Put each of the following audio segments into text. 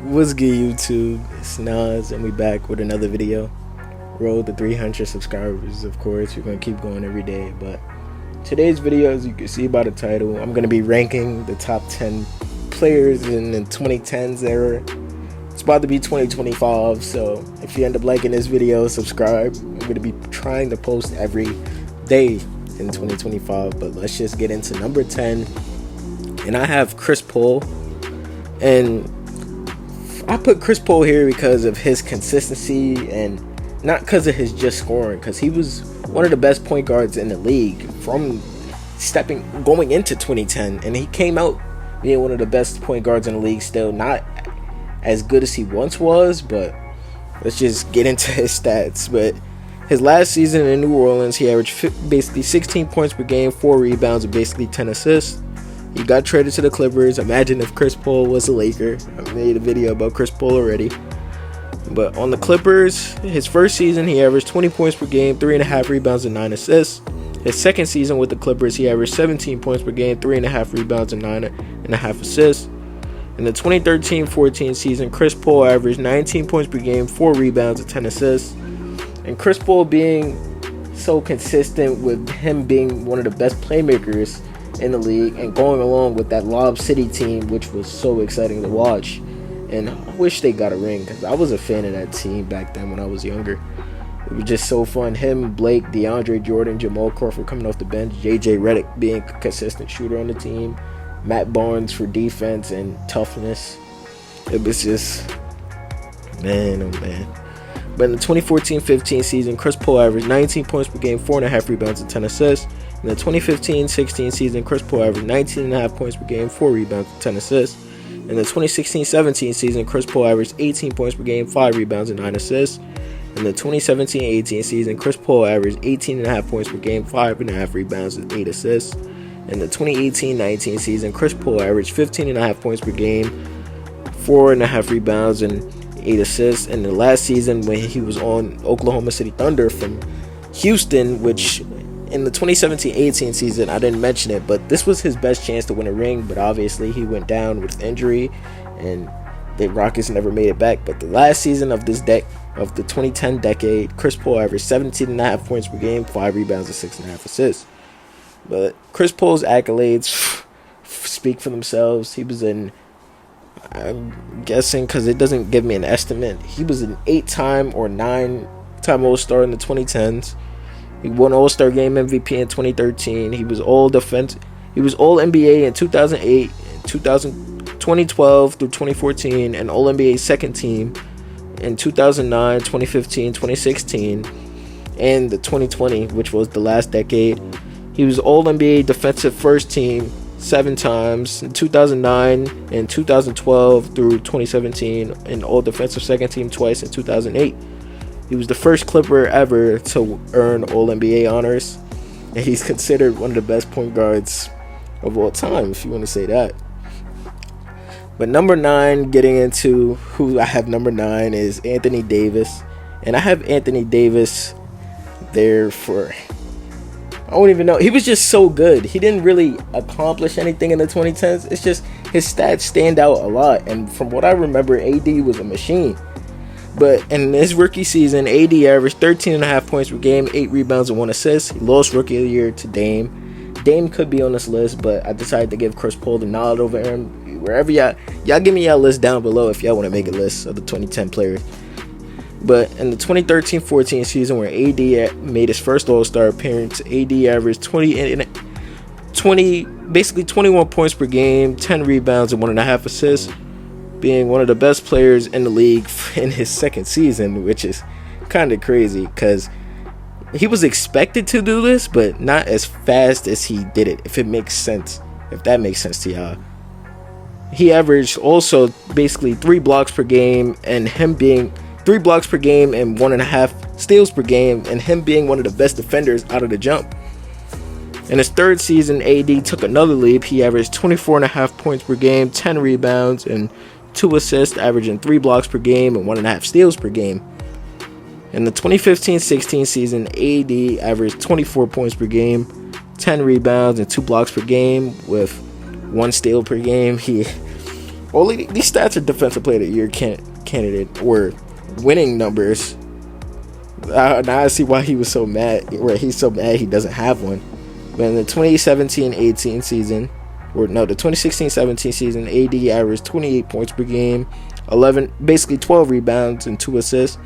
What's good, YouTube? It's Nas, and we back with another video. Road to 300 subscribers, of course. We're gonna keep going every day. But today's video, as you can see by the title, I'm gonna be ranking the top 10 players in the 2010s era. It's about to be 2025, so if you end up liking this video, subscribe. I'm gonna be trying to post every day in 2025. But let's just get into number 10, and I have Chris Paul. And I put Chris Paul here because of his consistency and not because of his just scoring, because he was one of the best point guards in the league from going into 2010, and he came out being one of the best point guards in the league. Still not as good as he once was, but let's just get into his stats. But his last season in New Orleans, he averaged basically 16 points per game, 4 rebounds, and basically 10 assists. He got traded to the Clippers. Imagine if Chris Paul was a Laker. I made a video about Chris Paul already. But on the Clippers, his first season, he averaged 20 points per game, 3.5 rebounds, and 9 assists. His second season with the Clippers, he averaged 17 points per game, 3.5 rebounds, and 9.5 assists. In the 2013-14 season, Chris Paul averaged 19 points per game, 4 rebounds, and 10 assists. And Chris Paul being so consistent with him being one of the best playmakers in the league and going along with that Lob City team, which was so exciting to watch. And I wish they got a ring, because I was a fan of that team back then when I was younger. It was just so fun. Him, Blake, DeAndre Jordan, Jamal Crawford coming off the bench, JJ Redick being a consistent shooter on the team, Matt Barnes for defense and toughness. It was just, man, oh man. But in the 2014-15 season, Chris Paul averaged 19 points per game, 4.5 rebounds, and 10 assists. In the 2015-16 season, Chris Paul averaged 19.5 points per game, 4 rebounds, and 10 assists. In the 2016-17 season, Chris Paul averaged 18 points per game, 5 rebounds, and 9 assists. In the 2017-18 season, Chris Paul averaged 18.5 points per game, 5.5 rebounds, and 8 assists. In the 2018-19 season, Chris Paul averaged 15.5 points per game, 4.5 rebounds, and 8 assists. And the last season, when he was on Oklahoma City Thunder from Houston, which in the 2017-18 season, I didn't mention it, but this was his best chance to win a ring, but obviously he went down with injury, and the Rockets never made it back. But the last season of this of the 2010 decade, Chris Paul averaged 17.5 points per game, 5 rebounds, and 6.5 assists. But Chris Paul's accolades speak for themselves. He was I'm guessing, because it doesn't give me an estimate, he was an 8-time or 9-time All-Star in the 2010s. He won All-Star Game MVP in 2013. He was All NBA in 2008, 2012 through 2014, and All NBA second team in 2009, 2015, 2016, and the 2020, which was the last decade. He was All NBA defensive first team 7 times in 2009 and 2012 through 2017, and All defensive second team twice in 2008. He was the first Clipper ever to earn All-NBA honors, and he's considered one of the best point guards of all time, if you want to say that. But number 9, getting into who I have number 9, is Anthony Davis. And I have Anthony Davis there for, I don't even know. He was just so good. He didn't really accomplish anything in the 2010s. It's just his stats stand out a lot. And from what I remember, AD was a machine. But in his rookie season, AD averaged 13.5 points per game, 8 rebounds, and 1 assist. He lost Rookie of the Year to Dame. Dame could be on this list, but I decided to give Chris Paul the nod over him. Wherever y'all give me y'all list down below if y'all want to make a list of the 2010 players. But in the 2013-14 season, where AD made his first All-Star appearance, AD averaged 21 points per game, 10 rebounds, and 1.5 assists, being one of the best players in the league in his second season, which is kind of crazy because he was expected to do this, but not as fast as he did it, if that makes sense to y'all. He averaged also basically 3 blocks per game, and him being 3 blocks per game and 1.5 steals per game, and him being one of the best defenders out of the jump. In his third season, AD took another leap. He averaged 24.5 points per game, 10 rebounds, and 2 assists, averaging 3 blocks per game and 1.5 steals per game. In the 2015-16 season, AD averaged 24 points per game, 10 rebounds, and 2 blocks per game with 1 steal per game. He all these stats are defensive player of the year candidate or winning numbers. Now I see why he was so mad. Where he's so mad he doesn't have one. But in the 2017-18 season, the 2016-17 season, AD averaged 28 points per game, 12 rebounds and 2 assists,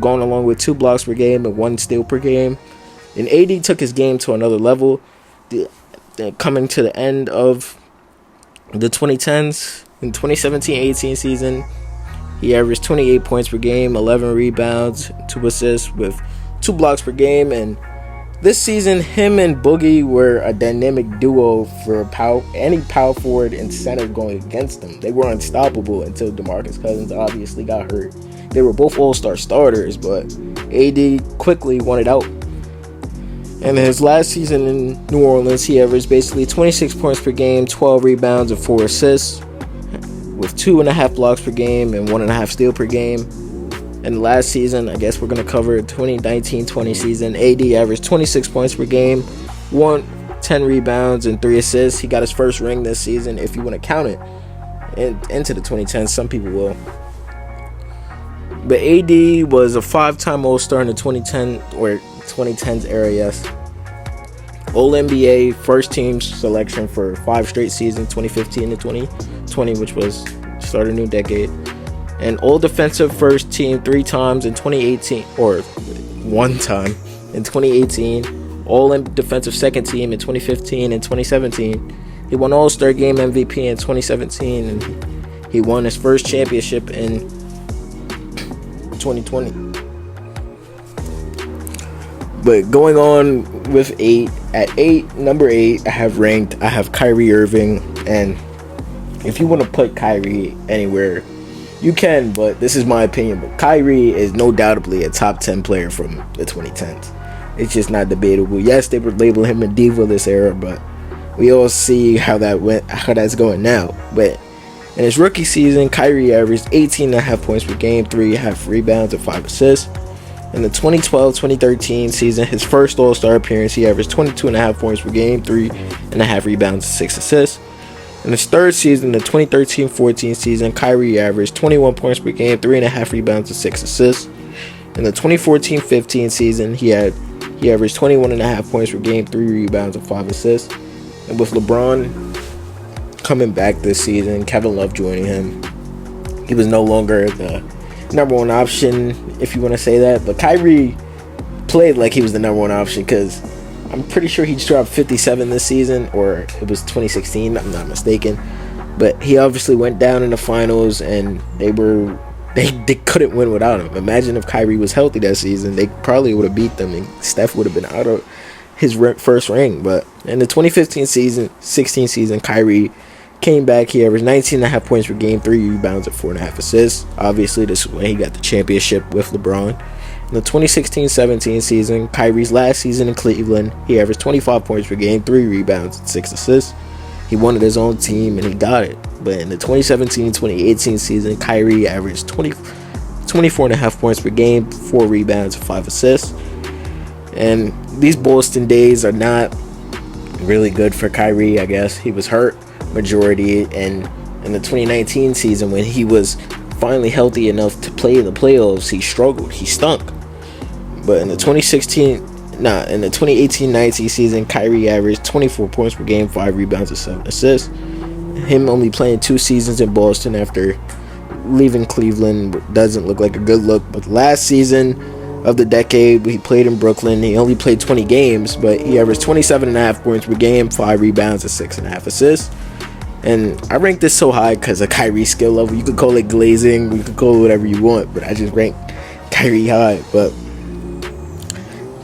going along with 2 blocks per game and 1 steal per game. And AD took his game to another level. Coming to the end of the 2010s, in 2017-18 season, he averaged 28 points per game, 11 rebounds, 2 assists with 2 blocks per game. And this season, him and Boogie were a dynamic duo for any power forward and center going against them. They were unstoppable until DeMarcus Cousins obviously got hurt. They were both all-star starters, but AD quickly won it out. And his last season in New Orleans, he averaged basically 26 points per game, 12 rebounds, and 4 assists, with 2.5 blocks per game and 1.5 steal per game. And last season, I guess we're going to cover 2019-20 season, AD averaged 26 points per game, 10 rebounds, and 3 assists. He got his first ring this season, if you want to count it, into the 2010s. Some people will. But AD was a 5-time All-Star in the 2010s era, yes. All-NBA first team selection for 5 straight seasons, 2015 to 2020, which was start a new decade. And all-defensive first team 3 times in 2018, or 1 time in 2018. All-defensive second team in 2015 and 2017. He won All-Star Game MVP in 2017, and he won his first championship in 2020. But going on with 8, at number 8, I have Kyrie Irving. And if you want to put Kyrie anywhere, you can, but this is my opinion. But Kyrie is no doubtably a top 10 player from the 2010s. It's just not debatable. Yes, they would label him a diva this era, but we all see how that's going now. But in his rookie season, Kyrie averaged 18.5 points per game, 3.5 rebounds, and 5 assists. In the 2012-2013 season, his first All-Star appearance, he averaged 22.5 points per game, 3.5 rebounds, and 6 assists. In his third season, the 2013-14 season, Kyrie averaged 21 points per game, 3.5 rebounds, and 6 assists. In the 2014-15 season, he averaged 21.5 points per game, 3 rebounds, and 5 assists. And with LeBron coming back this season, Kevin Love joining him, he was no longer the number 1 option, if you want to say that. But Kyrie played like he was the number 1 option, because I'm pretty sure he dropped 57 this season, or it was 2016, I'm not mistaken. But he obviously went down in the finals, and they couldn't win without him. Imagine if Kyrie was healthy that season, they probably would have beat them, and Steph would have been out of his first ring. But in the 2015-16 season, Kyrie came back. He averaged 19.5 points per game, 3 rebounds, and 4.5 assists. Obviously, this is when he got the championship with LeBron. In the 2016-17 season, Kyrie's last season in Cleveland, he averaged 25 points per game, 3 rebounds, and 6 assists. He wanted his own team, and he got it. But in the 2017-2018 season, Kyrie averaged 24.5 points per game, 4 rebounds, and 5 assists. And these Boston days are not really good for Kyrie, I guess. He was hurt majority, and in the 2019 season, when he was finally healthy enough to play in the playoffs, he struggled. He stunk. But in the 2018-19 season, Kyrie averaged 24 points per game, 5 rebounds, and 7 assists. Him only playing 2 seasons in Boston after leaving Cleveland doesn't look like a good look. But last season of the decade, he played in Brooklyn. He only played 20 games, but he averaged 27.5 points per game, 5 rebounds, and 6.5 assists. And I rank this so high because of Kyrie's skill level. You could call it glazing, you could call it whatever you want, but I just rank Kyrie high. But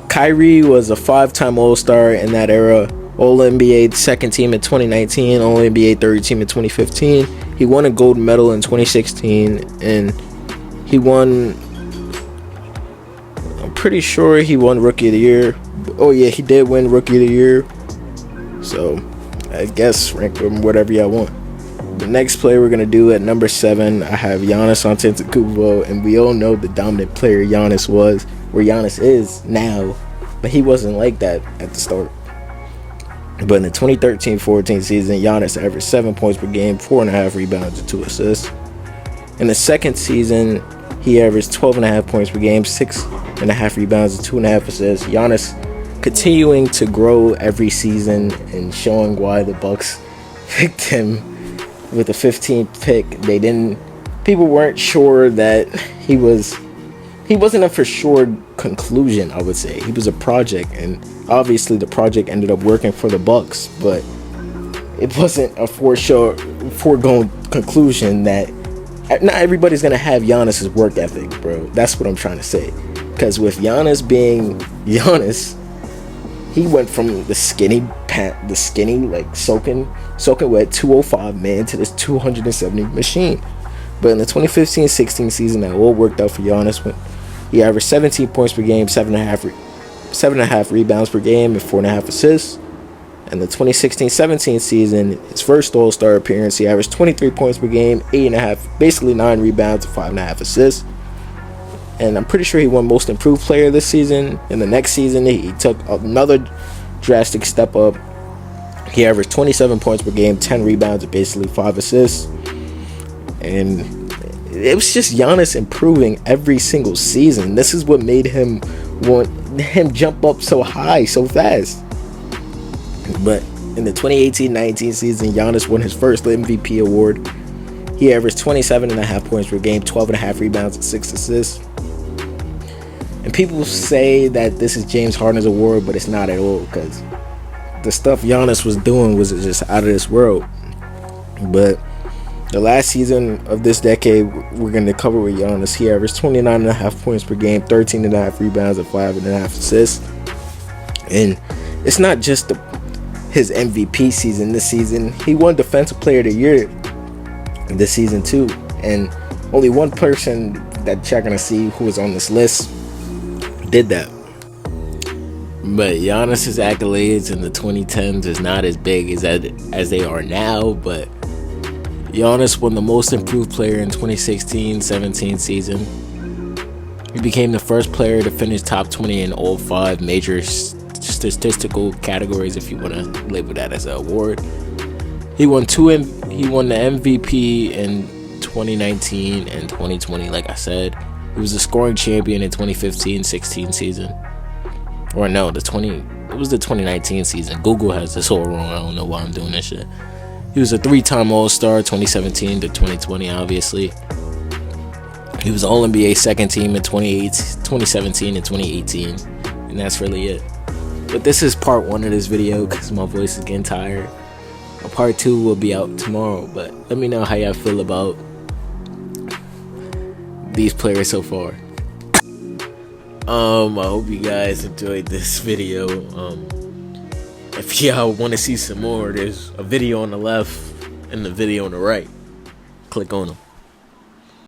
Kyrie was a 5-time All-Star in that era. All-NBA second team in 2019, All-NBA third team in 2015. He won a gold medal in 2016, and he won, I'm pretty sure he won Rookie of the Year. Oh yeah, he did win Rookie of the Year. So I guess rank him whatever y'all want. The next player we're going to do at number 7, I have Giannis Antetokounmpo, and we all know the dominant player Giannis was, where Giannis is now, but he wasn't like that at the start. But in the 2013-14 season, Giannis averaged 7 points per game, 4.5 rebounds, and 2 assists. In the second season, he averaged 12.5 points per game, 6.5 rebounds, and 2.5 assists. Giannis continuing to grow every season and showing why the Bucks picked him with the 15th pick. People weren't sure that he wasn't a for sure conclusion, I would say. He was a project, and obviously the project ended up working for the Bucks, but it wasn't a foregone conclusion that not everybody's gonna have Giannis's work ethic, bro. That's what I'm trying to say. Because with Giannis being Giannis, he went from the skinny like soaking wet 205 man to this 270 machine. But in the 2015-16 season, that all worked out for Giannis when he averaged 17 points per game, 7.5 rebounds per game, and 4.5 assists. In the 2016-17 season, his first All-Star appearance, he averaged 23 points per game, 8.5, basically 9 rebounds, and 5.5 assists. And I'm pretty sure he won Most Improved Player this season. In the next season, he took another drastic step up. He averaged 27 points per game, 10 rebounds, and basically 5 assists. And it was just Giannis improving every single season. This is what made him jump up so high so fast. But in the 2018-19 season, Giannis won his first MVP award. He averaged 27.5 points per game, 12.5 rebounds, and 6 assists. And people say that this is James Harden's award, but it's not at all, because the stuff Giannis was doing was just out of this world. But the last season of this decade, we're going to cover with Giannis. He averaged 29.5 points per game, 13.5 rebounds, and 5.5 assists. And it's not just his MVP season this season. He won Defensive Player of the Year this season too. And only one person that you're going to see who was on this list did that. But Giannis's accolades in the 2010s is not as big as they are now, but Giannis won the Most Improved Player in 2016-17 season. He became the first player to finish top 20 in all 5 major statistical categories, if you want to label that as an award. He won the MVP in 2019 and 2020, like I said. He was the scoring champion in 2015-16 season. Or no, it was the 2019 season. Google has this all wrong. I don't know why I'm doing this shit. He was a 3-time All-Star, 2017 to 2020, obviously. He was All-NBA second team in 2017 and 2018. And that's really it. But this is part 1 of this video because my voice is getting tired. Part 2 will be out tomorrow. But let me know how y'all feel about these players so far. I hope you guys enjoyed this video. If y'all want to see some more, there's a video on the left and the video on the right. Click on them.